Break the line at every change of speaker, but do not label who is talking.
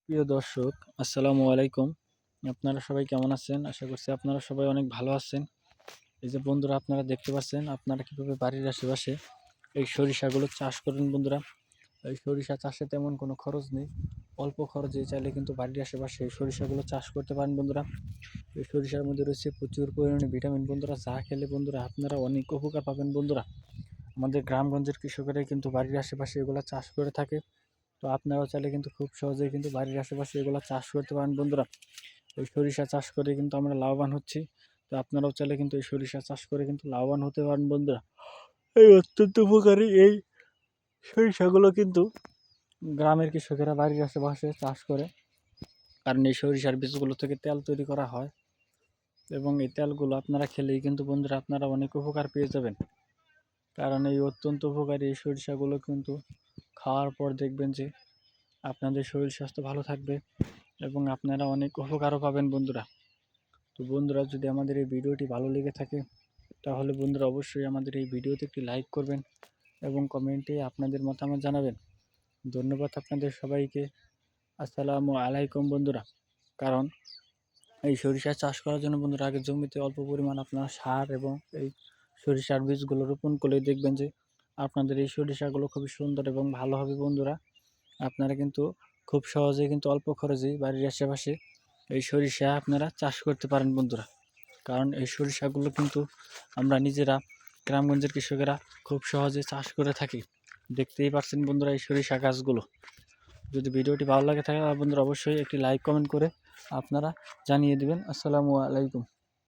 প্রিয় দর্শক, আসসালামু আলাইকুম। আপনারা সবাই কেমন আছেন? আশা করছি আপনারা সবাই অনেক ভালো আছেন। এই যে বন্ধুরা, আপনারা দেখতে পাচ্ছেন আপনারা কিভাবে বাড়ির আশেপাশে এই সরিষাগুলো চাষ করেন বন্ধুরা। এই সরিষা চাষে তেমন কোনো খরচ নেই, অল্প খরচে চাইলে কিন্তু বাড়ির আশেপাশে এই সরিষাগুলো চাষ করতে পারেন বন্ধুরা। এই সরিষার মধ্যে রয়েছে প্রচুর পরিমাণে ভিটামিন বন্ধুরা, যা খেলে বন্ধুরা আপনারা অনেক উপকার পাবেন বন্ধুরা। আমাদের গ্রামগঞ্জের কৃষকেরাই কিন্তু বাড়ির আশেপাশে এগুলো চাষ করে থাকে। তো আপনারাও চাইলে কিন্তু খুব সহজেই কিন্তু বাড়ির আশেপাশে এগুলো চাষ করতে পারেন বন্ধুরা। এই সরিষা চাষ করে কিন্তু আমরা লাভবান হচ্ছি। তো আপনারাও চাইলে কিন্তু এই সরিষা চাষ করে কিন্তু লাভবান হতে পারেন বন্ধুরা। এই অত্যন্ত উপকারী এই সরিষাগুলো কিন্তু গ্রামের কৃষকেরা বাড়ির আশেপাশে চাষ করে, কারণ এই সরিষার বীজগুলো থেকে তেল তৈরি করা হয় এবং এই তেলগুলো আপনারা খেলেই কিন্তু বন্ধুরা আপনারা অনেক উপকার পেয়ে যাবেন। কারণ এই অত্যন্ত উপকারী এই সরিষাগুলো কিন্তু খাওয়ার পর দেখবেন যে আপনাদের শরীর স্বাস্থ্য ভালো থাকবে এবং আপনারা অনেক উপকারও পাবেন বন্ধুরা। তো বন্ধুরা, যদি আমাদের এই ভিডিওটি ভালো লেগে থাকে তাহলে বন্ধুরা অবশ্যই আমাদের এই ভিডিওতে একটি লাইক করবেন এবং কমেন্টে আপনাদের মতামত জানাবেন। ধন্যবাদ আপনাদের সবাইকে। আসসালামু আলাইকুম বন্ধুরা। কারণ এই সরিষা চাষ করার জন্য বন্ধুরা আগে জমিতে অল্প পরিমাণ আপনার সার এবং এই সরিষার বীজগুলো রোপণ করলে দেখবেন যে আপনাদের এই সরিষাগুলো খুবই সুন্দর এবং ভালো হবে বন্ধুরা। আপনারা কিন্তু খুব সহজেই কিন্তু অল্প খরচেই বাড়ির আশেপাশে এই সরিষা আপনারা চাষ করতে পারেন বন্ধুরা। কারণ এই সরিষাগুলো কিন্তু আমরা নিজেরা গ্রামগঞ্জের কৃষকেরা খুব সহজে চাষ করে থাকি। দেখতেই পাচ্ছেন বন্ধুরা এই সরিষা গাছগুলো। যদি ভিডিওটি ভালো লাগে থাকে বন্ধুরা অবশ্যই একটি লাইক কমেন্ট করে আপনারা জানিয়ে দিবেন। আসসালামু আলাইকুম।